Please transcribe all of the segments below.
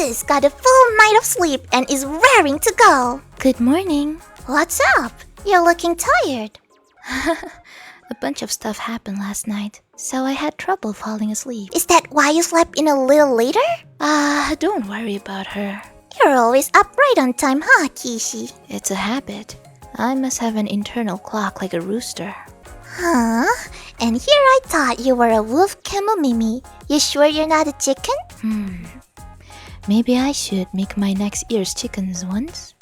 princess got a full night of sleep and is raring to go. Good morning. What's up? You're looking tired. A bunch of stuff happened last night, so I had trouble falling asleep. Is that why you slept in a little later? Don't worry about her. You're always up right on time, huh, Kishi? It's a habit. I must have an internal clock like a rooster. Huh? And here I thought you were a wolf Kemomimi. You sure you're not a chicken? Maybe I should make my next ears chickens once.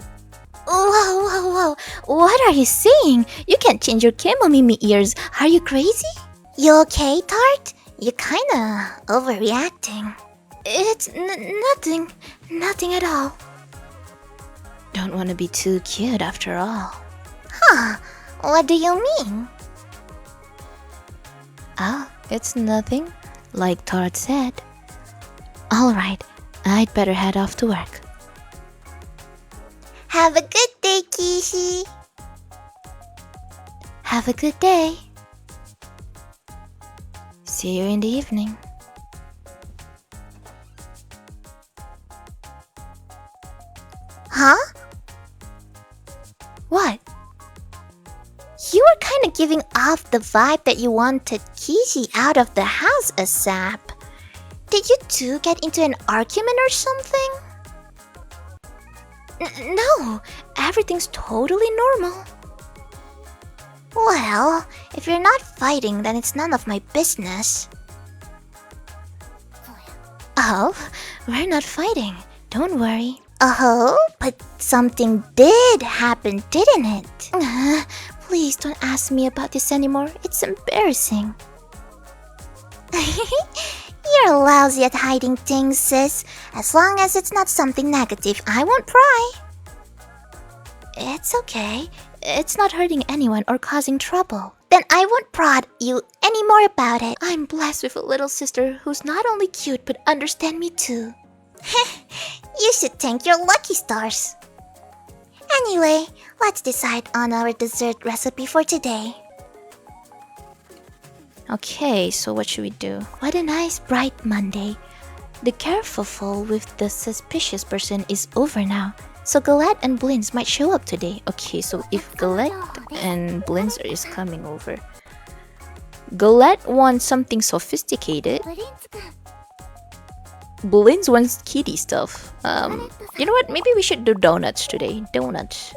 Whoa. What are you saying? You can't change your Kemomimi ears. Are you crazy? You okay, Tart? You're kinda overreacting. It's nothing. Nothing at all. Don't want to be too cute after all. Huh? What do you mean? It's nothing, like Tart said. Alright, I'd better head off to work. Have a good day, Kishi. Have a good day. See you in the evening. Huh? What? You were kinda giving off the vibe that you wanted Kishi out of the house ASAP. Did you two get into an argument or something? No, everything's totally normal. Well, if you're not fighting, then it's none of my business. Oh, we're not fighting. Don't worry. Oh, but something did happen, didn't it? Please don't ask me about this anymore. It's embarrassing. You're lousy at hiding things, sis. As long as it's not something negative, I won't pry. It's okay. It's not hurting anyone or causing trouble. Then I won't prod you anymore about it. I'm blessed with a little sister who's not only cute but understands me too. You should thank your lucky stars. Anyway, let's decide on our dessert recipe for today. Okay, so what should we do? What a nice bright Monday. The kerfuffle with the suspicious person is over now. So Galette and Blins might show up today. Okay, so if Galette and Blins is coming over, Galette wants something sophisticated. Blins wants kitty stuff. You know what? Maybe we should do donuts today. Donuts.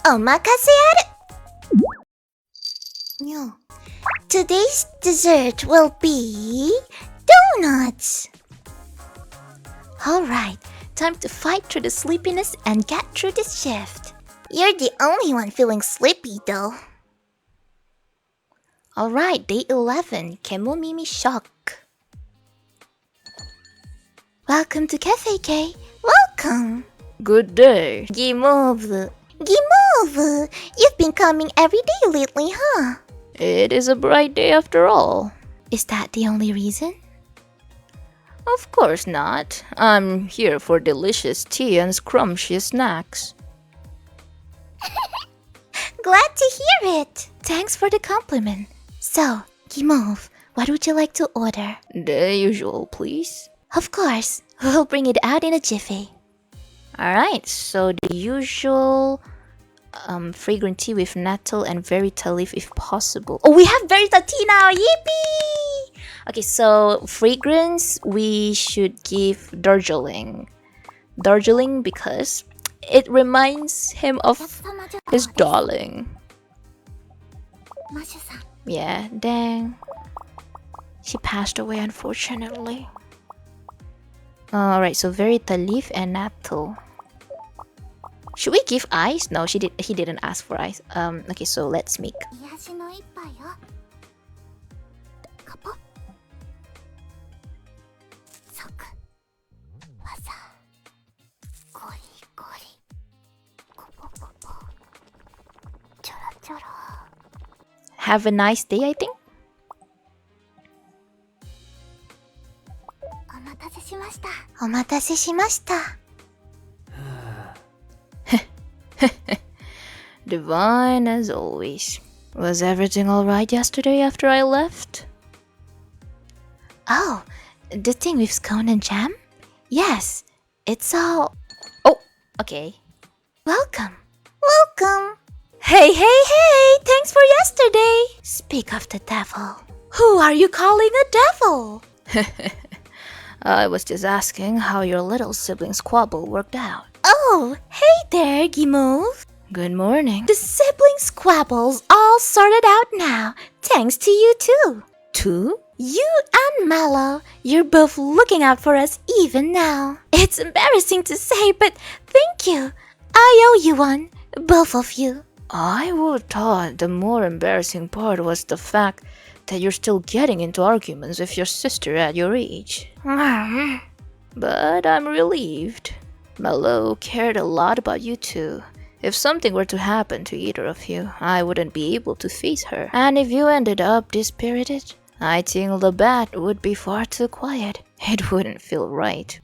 Omakase. Today's dessert will be donuts. Alright, time to fight through the sleepiness and get through this shift. You're the only one feeling sleepy though. Alright, day 11, Kemomimi shock. Welcome to Cafe K. Welcome. Good day. Gimovu. You've been coming every day lately, huh? It is a bright day after all. Is that the only reason? Of course not. I'm here for delicious tea and scrumptious snacks. Glad to hear it. Thanks for the compliment. So, Gimov, what would you like to order? The usual, please. Of course. We'll bring it out in a jiffy. Alright, so the usual fragrant tea with natto and verita leaf if possible. Oh, we have verita tea now! Yippee! Okay, so fragrance, we should give Darjeeling. Darjeeling because it reminds him of his darling. Yeah, dang. She passed away unfortunately. Alright, so verita leaf and natto. Should we give ice? No, he didn't ask for ice. Okay, so let's make. Have a nice day, I think. Omatase shimashita. Divine as always. Was everything alright yesterday after I left? Oh, The thing with scone and jam? Yes, it's all... Oh, okay. Welcome. Welcome. Hey, thanks for yesterday. Speak of the devil. Who are you calling a devil? I was just asking how your little sibling squabble worked out. Oh, hey there, Gimove. Good morning. The sibling squabbles all sorted out now, thanks to you too. Two? You and Mallow, you're both looking out for us even now. It's embarrassing to say, but thank you. I owe you one, both of you. I would thought the more embarrassing part was the fact that you're still getting into arguments with your sister at your age. But I'm relieved. Mallow cared a lot about you too. If something were to happen to either of you, I wouldn't be able to face her. And if you ended up dispirited, I think the bat would be far too quiet. It wouldn't feel right.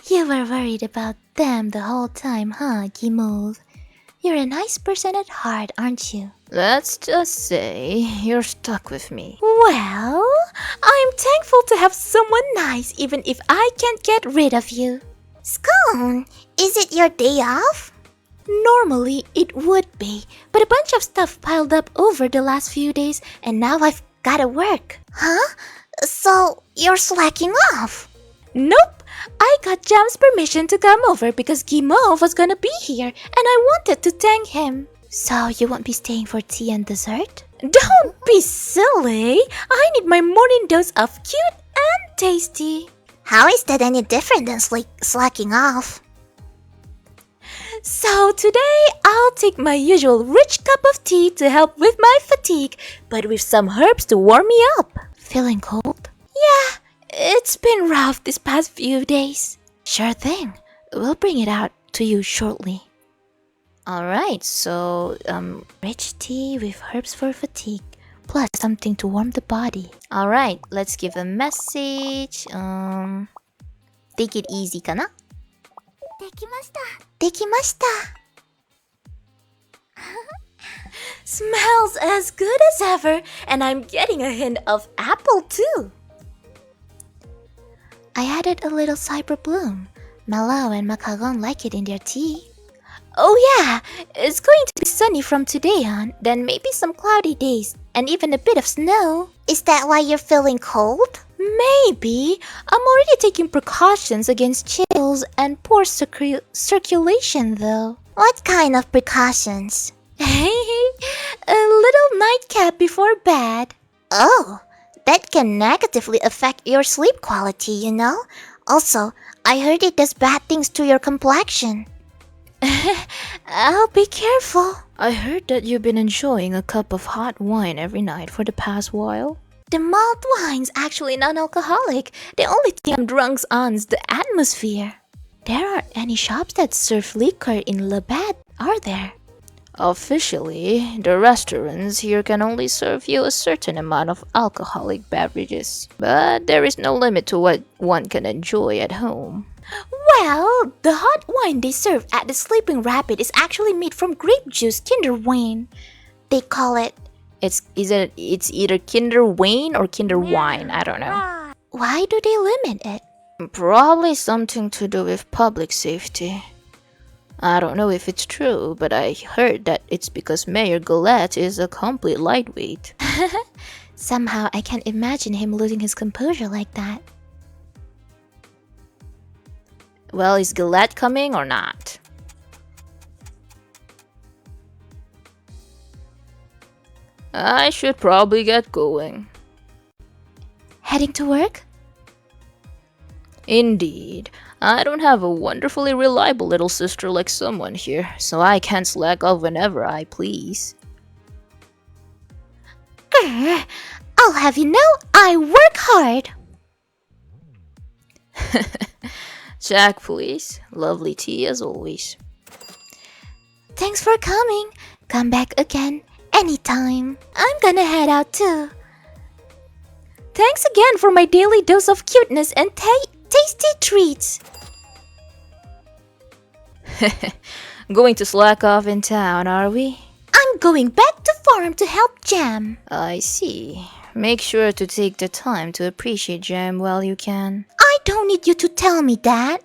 You were worried about them the whole time, huh, Gimove? You're a nice person at heart, aren't you? Let's just say you're stuck with me. Well, I'm thankful to have someone nice even if I can't get rid of you. Scone, is it your day off? Normally, it would be, but a bunch of stuff piled up over the last few days and now I've gotta work. Huh? So, you're slacking off? Nope! I got Jam's permission to come over because Gimove was gonna be here and I wanted to thank him. So you won't be staying for tea and dessert? Don't be silly! I need my morning dose of cute and tasty. How is that any different than slacking off? So today, I'll take my usual rich cup of tea to help with my fatigue, but with some herbs to warm me up. Feeling cold? Yeah, it's been rough this past few days. Sure thing. We'll bring it out to you shortly. Alright, so, rich tea with herbs for fatigue, plus something to warm the body. Alright, let's give a message. Take it easy, kana? できました。できました。Smells as good as ever, and I'm getting a hint of apple too. I added a little cyber bloom. Mallow and Macaron like it in their tea. Oh yeah, it's going to be sunny from today on, then maybe some cloudy days, and even a bit of snow. Is that why you're feeling cold? Maybe. I'm already taking precautions against chills and poor circulation though. What kind of precautions? Hey, a little nightcap before bed. Oh, that can negatively affect your sleep quality, you know? Also, I heard it does bad things to your complexion. I'll be careful. I heard that you've been enjoying a cup of hot wine every night for the past while. The malt wine's actually non-alcoholic. The only thing I'm drunk on's the atmosphere. There aren't any shops that serve liquor in Labatt, are there? Officially, the restaurants here can only serve you a certain amount of alcoholic beverages. But there is no limit to what one can enjoy at home. Well, the hot wine they serve at the Sleeping Rabbit is actually made from grape juice Kinder Wine. They call it... It's either Kinder Wine or Kinder Wine, I don't know. Why do they limit it? Probably something to do with public safety. I don't know if it's true, but I heard that it's because Mayor Gillette is a complete lightweight. Somehow I can't imagine him losing his composure like that. Well, is Gillette coming or not? I should probably get going. Heading to work? Indeed. I don't have a wonderfully reliable little sister like someone here, so I can slack off whenever I please. I'll have you know I work hard! Jack, please. Lovely tea as always. Thanks for coming. Come back again anytime. I'm gonna head out too. Thanks again for my daily dose of cuteness and tasty treats. Going to slack off in town, are we? I'm going back to farm to help Jam. I see. Make sure to take the time to appreciate Jam while you can. I don't need you to tell me that.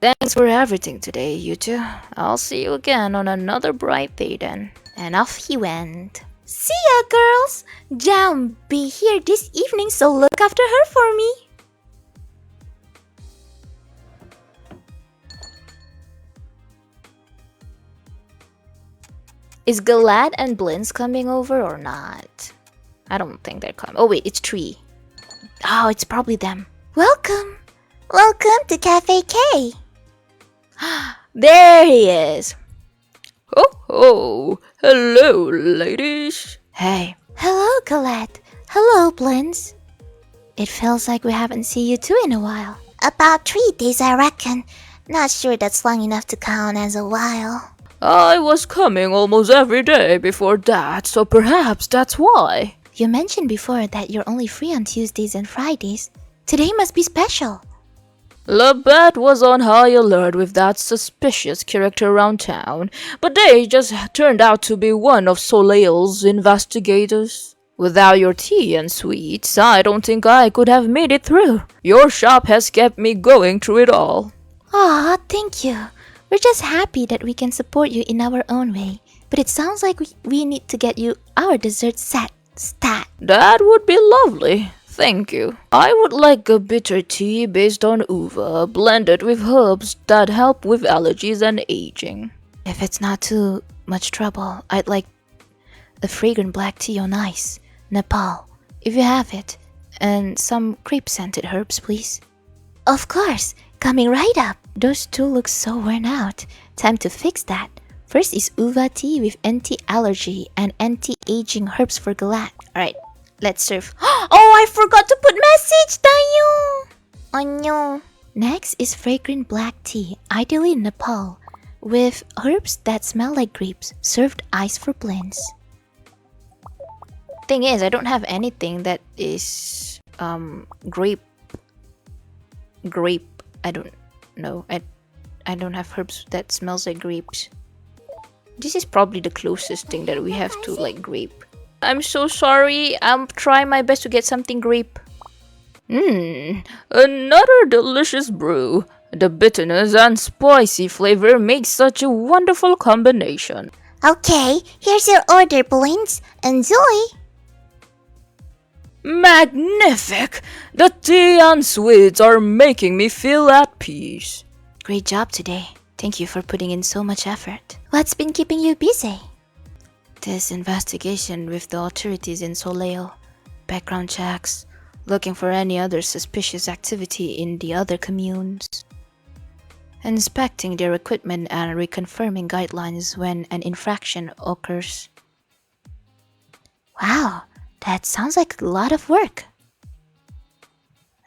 Thanks for everything today, you two. I'll see you again on another bright day then. And off he went. See ya, girls. Jam be here this evening, so look after her for me. Is Galad and Blins coming over or not? I don't think they're coming. Oh wait, it's 3. Oh, it's probably them. Welcome. Welcome to Cafe K. There he is. Oh, hello, ladies. Hey. Hello, Colette. Hello, Blins. It feels like we haven't seen you two in a while. About 3 days, I reckon. Not sure that's long enough to count as a while. I was coming almost every day before that, so perhaps that's why. You mentioned before that you're only free on Tuesdays and Fridays. Today must be special. Labette was on high alert with that suspicious character around town, but they just turned out to be one of Soleil's investigators. Without your tea and sweets, I don't think I could have made it through. Your shop has kept me going through it all. Aw, thank you. We're just happy that we can support you in our own way. But it sounds like we need to get you our dessert set. Stat. That would be lovely. Thank you. I would like a bitter tea based on uva, blended with herbs that help with allergies and aging. If it's not too much trouble, I'd like a fragrant black tea on ice, Nepal, if you have it, and some crepe-scented herbs, please. Of course, coming right up. Those two look so worn out. Time to fix that. First is uva tea with anti-allergy and anti-aging herbs for Galat. Alright, let's serve. Oh, I forgot to put message tayo! Oh no. Next is fragrant black tea, ideally in Nepal, with herbs that smell like grapes, served iced for blends. Thing is, I don't have anything that is grape. I don't know. I don't have herbs that smells like grapes. This is probably the closest thing that we have to like grape. I'm so sorry. I'm trying my best to get something grape. Another delicious brew. The bitterness and spicy flavor makes such a wonderful combination. Okay, here's your order, Blins. Enjoy! Magnific! The tea and sweets are making me feel at peace. Great job today. Thank you for putting in so much effort. What's been keeping you busy? This investigation with the authorities in Soleil, background checks, looking for any other suspicious activity in the other communes, inspecting their equipment and reconfirming guidelines when an infraction occurs. Wow, that sounds like a lot of work.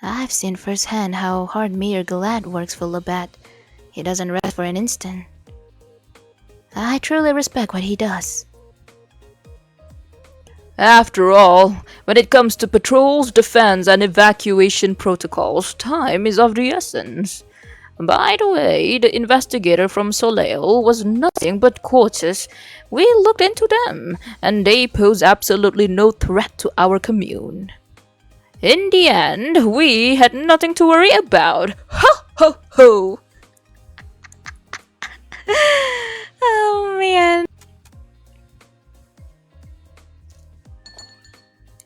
I've seen firsthand how hard Mayor Galad works for Labat. He doesn't rest for an instant. I truly respect what he does. After all, when it comes to patrols, defense, and evacuation protocols, time is of the essence. By the way, the investigator from Soleil was nothing but courteous. We looked into them, and they pose absolutely no threat to our commune. In the end, we had nothing to worry about. Ho ho ho! Oh man.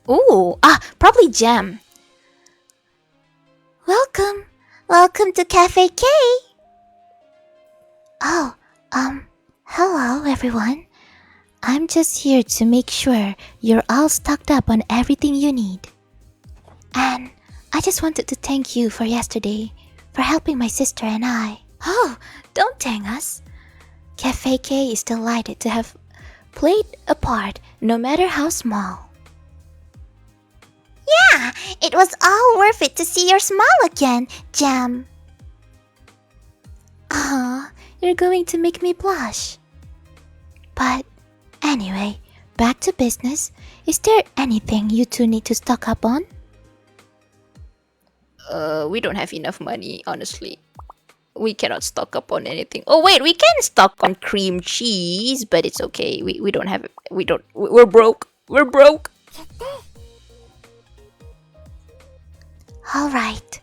Ooh, probably jam. Welcome to Cafe K. Oh, hello everyone. I'm just here to make sure you're all stocked up on everything you need. And I just wanted to thank you for yesterday, for helping my sister and I. Oh, don't thank us. Cafe K is delighted to have played a part, no matter how small. Yeah, it was all worth it to see your smile again, Jam. Aw, you're going to make me blush. But anyway, back to business. Is there anything you two need to stock up on? We don't have enough money, honestly. We cannot stock up on anything. Oh wait, we can stock on cream cheese, but it's okay. We don't have it. We're broke. We're broke. Alright.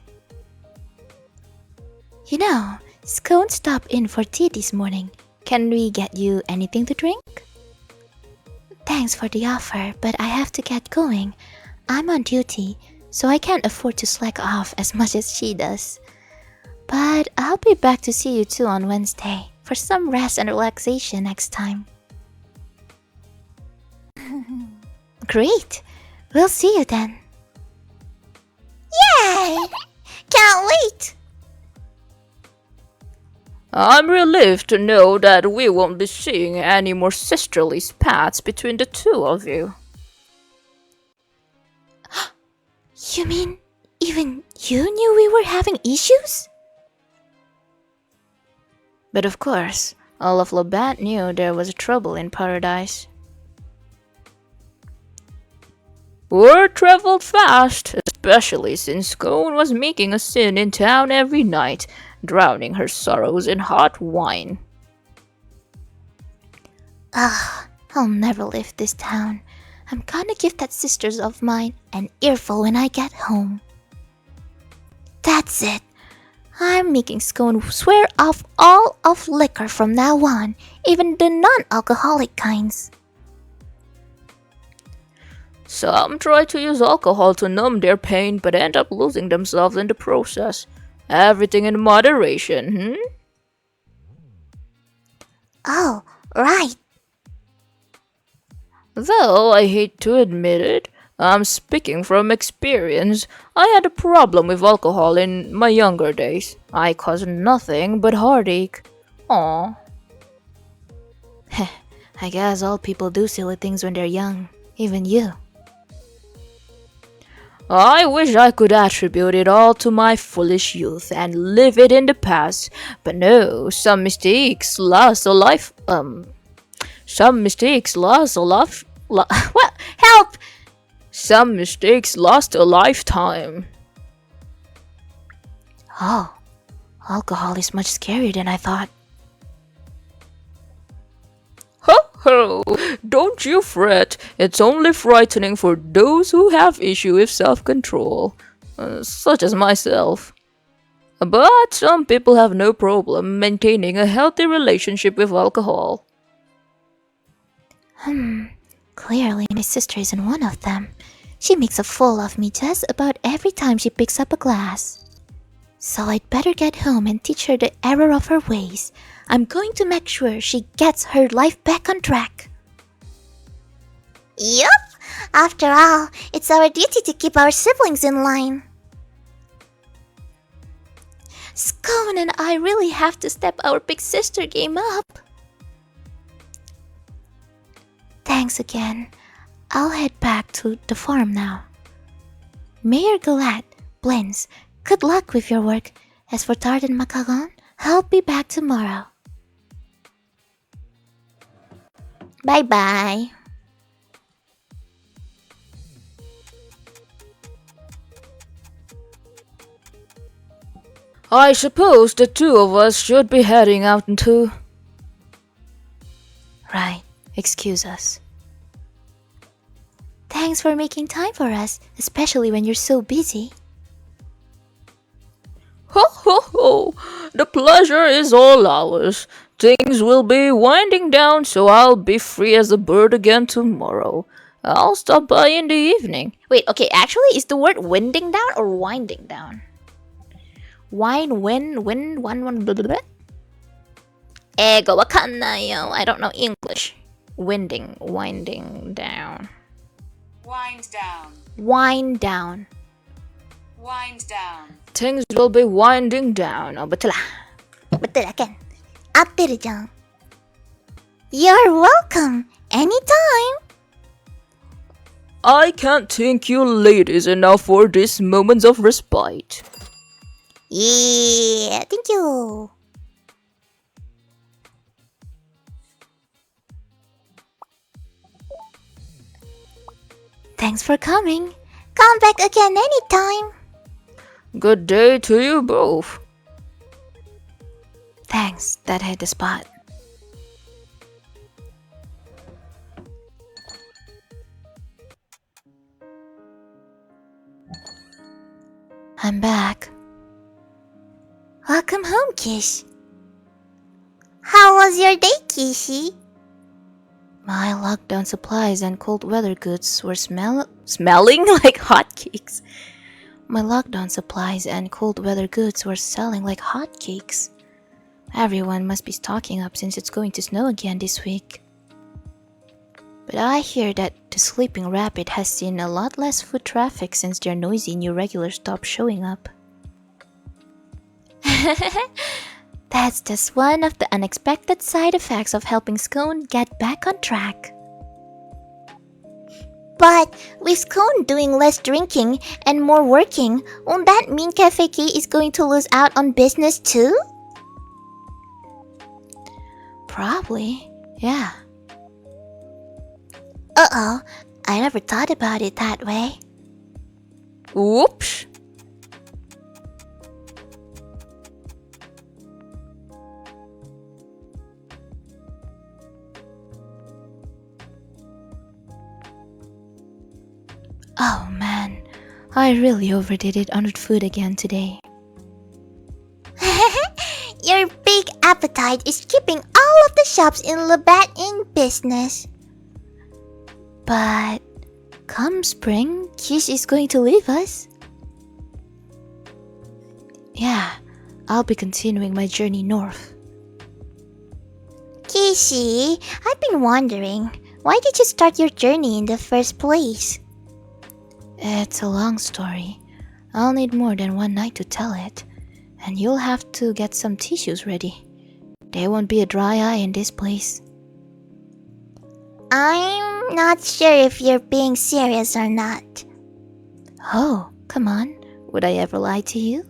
You know, Scone stopped in for tea this morning. Can we get you anything to drink? Thanks for the offer, but I have to get going. I'm on duty, so I can't afford to slack off as much as she does. But I'll be back to see you two on Wednesday for some rest and relaxation next time. Great! We'll see you then. Yay! Can't wait! I'm relieved to know that we won't be seeing any more sisterly spats between the two of you. You mean even you knew we were having issues? But of course, all of Labatt knew there was trouble in paradise. Word traveled fast, especially since Scone was making a scene in town every night, drowning her sorrows in hot wine. I'll never leave this town. I'm gonna give that sisters of mine an earful when I get home. That's it. I'm making Scone swear off all of liquor from now on, even the non-alcoholic kinds. Some try to use alcohol to numb their pain but end up losing themselves in the process. Everything in moderation, Oh, right. Though I hate to admit it, I'm speaking from experience. I had a problem with alcohol in my younger days. I caused nothing but heartache. Aw. I guess all people do silly things when they're young, even you. I wish I could attribute it all to my foolish youth and leave it in the past, but no, some mistakes last a life. Some mistakes last a life. What? Help! Some mistakes last a lifetime. Oh, alcohol is much scarier than I thought. Ho ho! Don't you fret. It's only frightening for those who have issue with self-control, such as myself. But some people have no problem maintaining a healthy relationship with alcohol. Clearly my sister isn't one of them. She makes a fool of me just about every time she picks up a glass. So I'd better get home and teach her the error of her ways. I'm going to make sure she gets her life back on track. Yup! After all, it's our duty to keep our siblings in line. Scone and I really have to step our big sister game up. Thanks again. I'll head back to the farm now. Mayor Galat, Blins, good luck with your work. As for Tart and Macaron, I'll be back tomorrow. Bye-bye. I suppose the two of us should be heading out too. Right, excuse us. Thanks for making time for us, especially when you're so busy. Ho ho ho! The pleasure is all ours. Things will be winding down, so I'll be free as a bird again tomorrow. I'll stop by in the evening. Wait, okay, actually, is the word winding down or winding down? Wine, win, one, blah, blah, blah. Ego, wakanayo. I don't know English. Winding, winding down. Wind down. Wind down. Wind down. Things will be winding down. Oh, betul lah. Betul kan? Attirjan. You're welcome. Anytime. I can't thank you ladies enough for these moments of respite. Yeah, thank you. Thanks for coming. Come back again anytime. Good day to you both. Thanks, that hit the spot. I'm back. Welcome home, Kish. How was your day, Kishi? My lockdown supplies and cold weather goods were smelling like hotcakes. My lockdown supplies and cold weather goods were selling like hotcakes. Everyone must be stocking up since it's going to snow again this week. But I hear that the Sleeping Rabbit has seen a lot less foot traffic since their noisy new regulars stopped showing up. That's just one of the unexpected side effects of helping Scone get back on track. But with Scone doing less drinking and more working, won't that mean Cafe K is going to lose out on business too? Probably, yeah. Uh-oh, I never thought about it that way. Whoops! Oh man, I really overdid it on food again today. Your big appetite is keeping all of the shops in Labatt in business. But come spring, Kish is going to leave us. Yeah, I'll be continuing my journey north. Kishi, I've been wondering, why did you start your journey in the first place? It's a long story. I'll need more than one night to tell it. And you'll have to get some tissues ready. There won't be a dry eye in this place. I'm not sure if you're being serious or not. Oh, come on. Would I ever lie to you?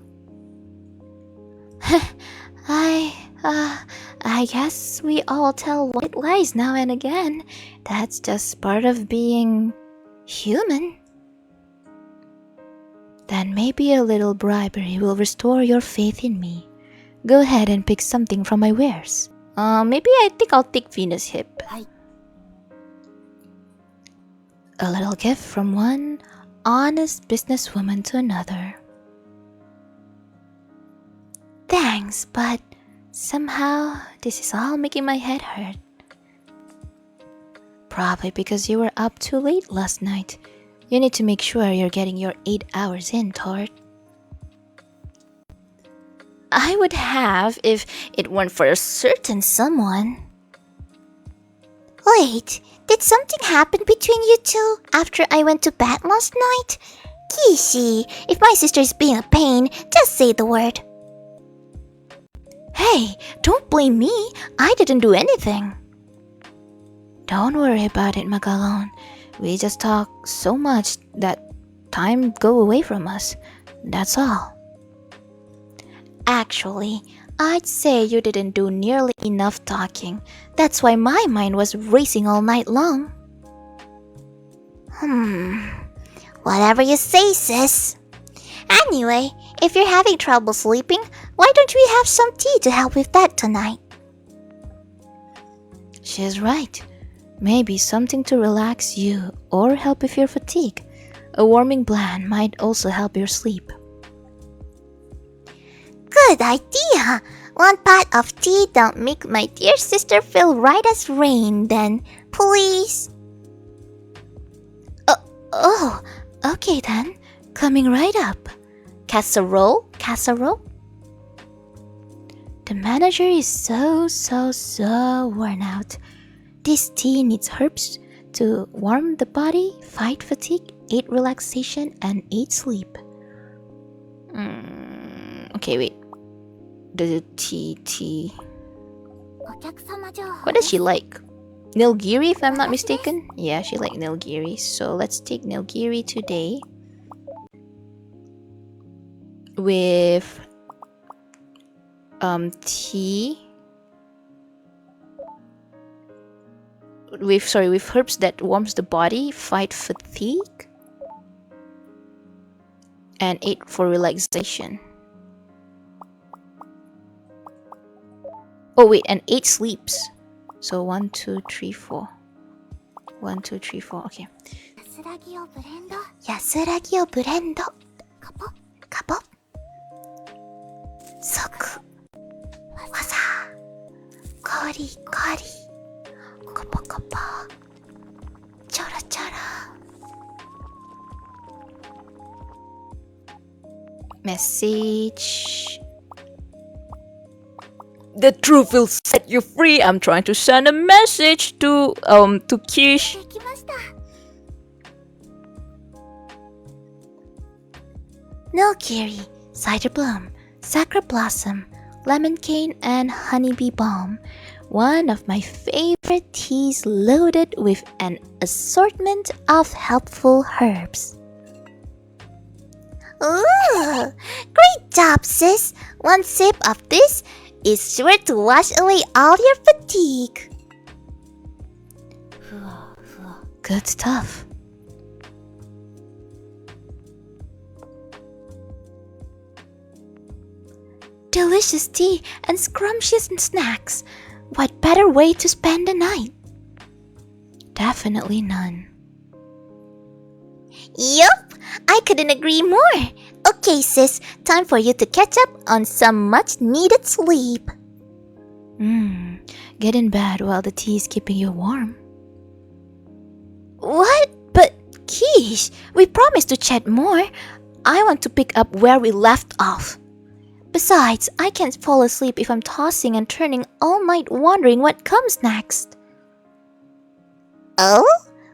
I guess we all tell white lies now and again. That's just part of being human. Then maybe a little bribery will restore your faith in me. Go ahead and pick something from my wares. Maybe I think I'll take Venus Hip. A little gift from one honest businesswoman to another. Thanks, but somehow this is all making my head hurt. Probably because you were up too late last night. You need to make sure you're getting your 8 hours in, Tort. I would have if it weren't for a certain someone. Wait, did something happen between you two after I went to bed last night? Kishi, if my sister is being a pain, just say the word. Hey, don't blame me. I didn't do anything. Don't worry about it, Magalon. We just talk so much that time go away from us. That's all. Actually, I'd say you didn't do nearly enough talking. That's why my mind was racing all night long. Whatever you say, sis. Anyway, if you're having trouble sleeping, why don't we have some tea to help with that tonight? She's right. Maybe something to relax you or help with your fatigue. A warming blend might also help your sleep. Good idea! One pot of tea don't make my dear sister feel right as rain then, please. Oh, okay then. Coming right up. Casserole? The manager is so worn out. This tea needs herbs to warm the body, fight fatigue, aid relaxation, and aid sleep. Okay, wait. The tea. What does she like? Nilgiri, if I'm not mistaken? Yeah, she likes Nilgiri. So let's take Nilgiri today. With tea. With herbs that warms the body, fight fatigue, and aid for relaxation. Oh wait, and 8 sleeps. So 1, 2, 3, 4. 1, 2, 3, 4. Okay. 安らぎをブレンド。カポッ。Message. The truth will set you free. I'm trying to send a message to Kish. Milkberry, cider plum, sakura blossom, lemon cane, and honeybee balm. One of my favorite teas loaded with an assortment of helpful herbs. Ooh, great job, sis. One sip of this is sure to wash away all your fatigue. Good stuff. Delicious tea and scrumptious snacks. What better way to spend the night? Definitely none. Yup, I couldn't agree more. Okay, sis, time for you to catch up on some much needed sleep. Get in bed while the tea is keeping you warm. What? But Kish, we promised to chat more. I want to pick up where we left off. Besides, I can't fall asleep if I'm tossing and turning all night wondering what comes next. Oh?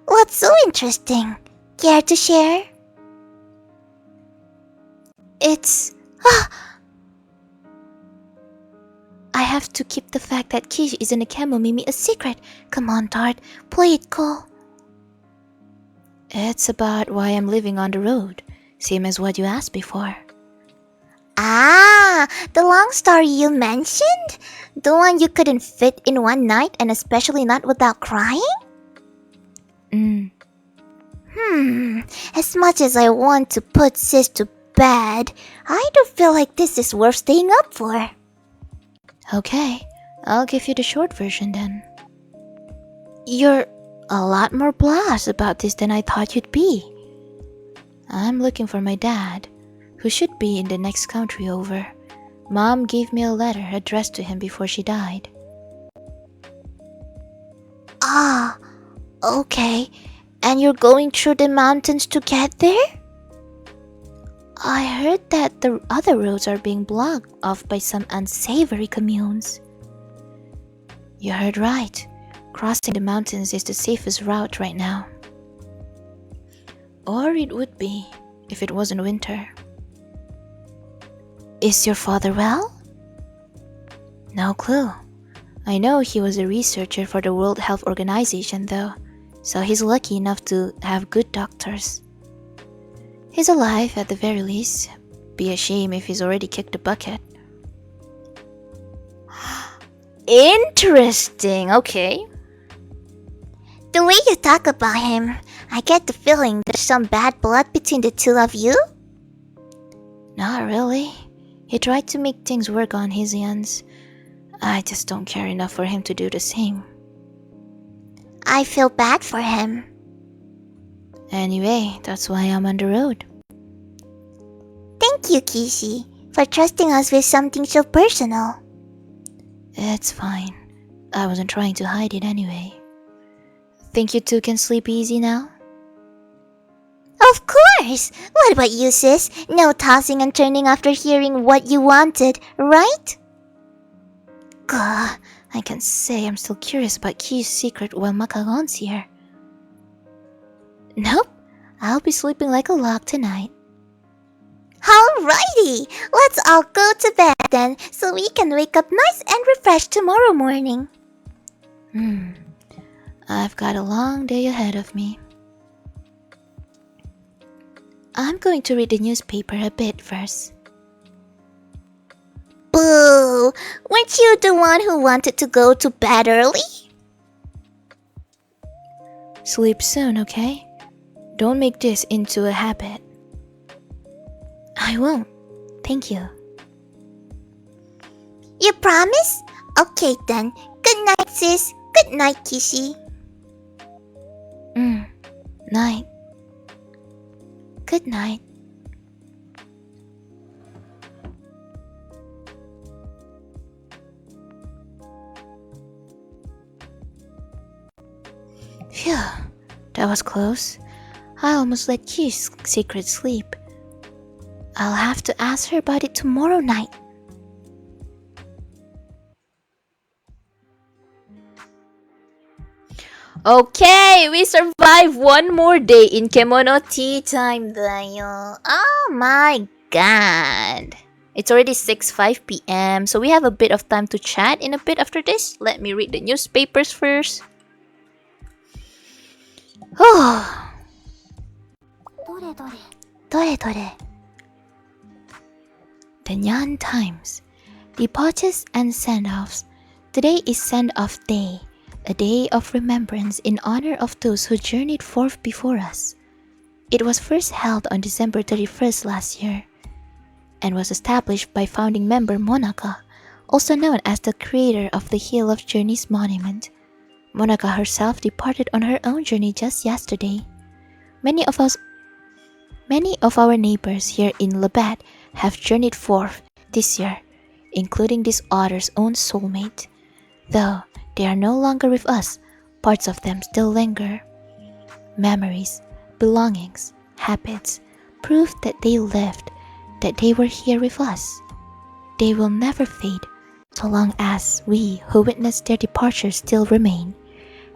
What's so interesting? Care to share? It's... I have to keep the fact that Kish isn't a Kemomimi a secret. Come on, Tart, play it cool. It's about why I'm living on the road, same as what you asked before. Ah, the long story you mentioned? The one you couldn't fit in one night and especially not without crying? As much as I want to put sis to bed, I don't feel like this is worth staying up for. Okay, I'll give you the short version then. You're a lot more blasé about this than I thought you'd be. I'm looking for my dad, who should be in the next country over. Mom gave me a letter addressed to him before she died. Ah, okay. And you're going through the mountains to get there? I heard that the other roads are being blocked off by some unsavory communes. You heard right. Crossing the mountains is the safest route right now. Or it would be if it wasn't winter. Is your father well? No clue. I know he was a researcher for the World Health Organization though, so he's lucky enough to have good doctors. He's alive at the very least. Be a shame if he's already kicked the bucket. Interesting, okay. The way you talk about him, I get the feeling there's some bad blood between the two of you. Not really. He tried to make things work on his ends. I just don't care enough for him to do the same. I feel bad for him. Anyway, that's why I'm on the road. Thank you, Kishi, for trusting us with something so personal. It's fine. I wasn't trying to hide it anyway. Think you two can sleep easy now? Of course! What about you, sis? No tossing and turning after hearing what you wanted, right? Gah, I can say I'm still curious about Key's secret while Makagon's here. Nope, I'll be sleeping like a log tonight. Alrighty! Let's all go to bed then, so we can wake up nice and refreshed tomorrow morning. I've got a long day ahead of me. I'm going to read the newspaper a bit first. Boo! Weren't you the one who wanted to go to bed early? Sleep soon, okay? Don't make this into a habit. I won't. Thank you. You promise? Okay then. Good night, sis. Good night, Kishi. Night. Good night. Phew, that was close. I almost let Key's secret sleep. I'll have to ask her about it tomorrow night. Okay, we survived one more day in Kemono Teatime. Oh my god. It's already 6:05 p.m. so we have a bit of time to chat in a bit after this. Let me read the newspapers first. Oh. どれどれ The Nyan Times. Departures and send-offs. Today is send-off day, a day of remembrance in honor of those who journeyed forth before us. It was first held on December 31st last year and was established by founding member Monaka, also known as the creator of the Hill of Journeys monument. Monaka herself departed on her own journey just yesterday. Many of our neighbors here in Labat have journeyed forth this year, including this author's own soulmate. Though they are no longer with us, parts of them still linger. Memories, belongings, habits, proof that they lived, that they were here with us. They will never fade, so long as we who witnessed their departure still remain.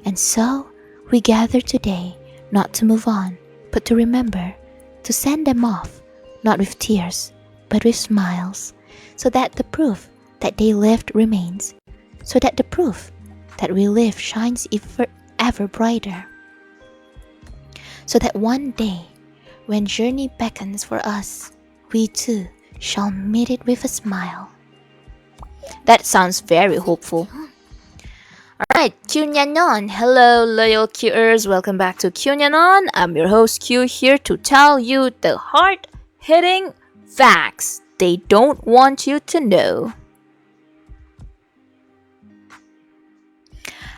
And so, we gather today, not to move on, but to remember, to send them off, not with tears, but with smiles, so that the proof that they lived remains, so that the proof that we live shines ever brighter, so that one day, when journey beckons for us, we too shall meet it with a smile. That sounds very hopeful. Alright, Nyanon. Hello, loyal Qers. Welcome back to Nyanon. I'm your host Q, here to tell you the hard-hitting facts they don't want you to know.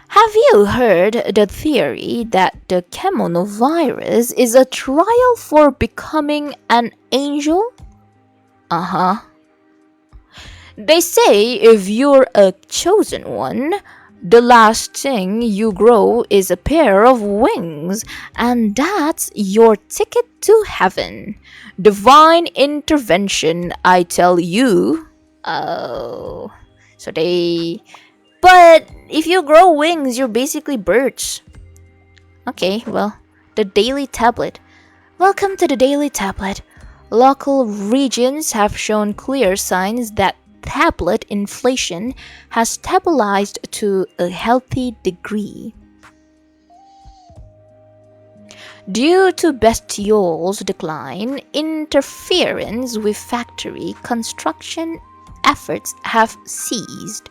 Have you heard the theory that the Kemono virus is a trial for becoming an angel? Uh-huh. They say if you're a chosen one, the last thing you grow is a pair of wings, and that's your ticket to heaven. Divine intervention, I tell you. Oh. But if you grow wings, you're basically birds. Okay, well, the Daily Tablet. Welcome to the Daily Tablet. Local regions have shown clear signs that tablet inflation has stabilized to a healthy degree. Due to bestiol's decline, interference with factory construction efforts have ceased,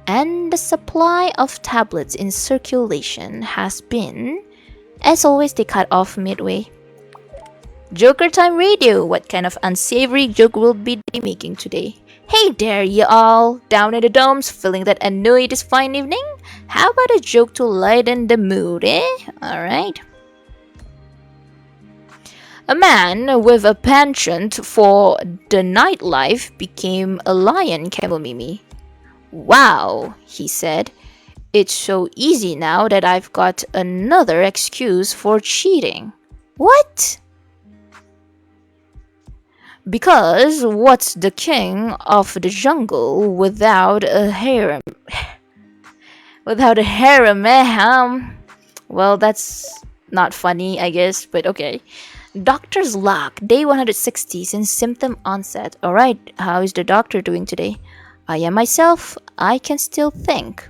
and the supply of tablets in circulation has been, as always, they cut off midway. Joker Time Radio. What kind of unsavory joke will be they making today? Hey there, y'all! Down in the dumps, feeling that annoyed this fine evening? How about a joke to lighten the mood, eh? Alright. A man with a penchant for the nightlife became a lion Kemomimi. Wow, he said. It's so easy now that I've got another excuse for cheating. What? Because what's the king of the jungle without a harem? Without a harem, Well, that's not funny, I guess, but okay. Doctor's luck, day 160 since symptom onset. Alright, how is the doctor doing today? I am myself, I can still think.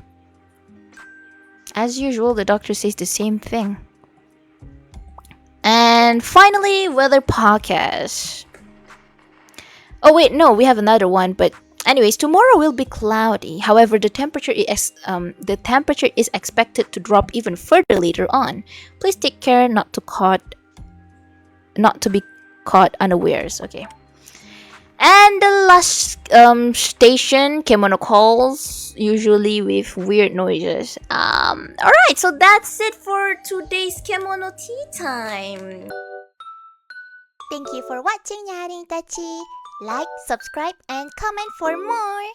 As usual, the doctor says the same thing. And finally, weather podcast. Oh wait, no, we have another one. But anyways, tomorrow will be cloudy. However, the temperature is expected to drop even further later on. Please take care not to be caught unawares. Okay. And the last station, Kemono calls, usually with weird noises. Alright, so that's it for today's Kemono Tea Time. Thank you for watching, Nyaring Tachi. Like, subscribe, and comment for more.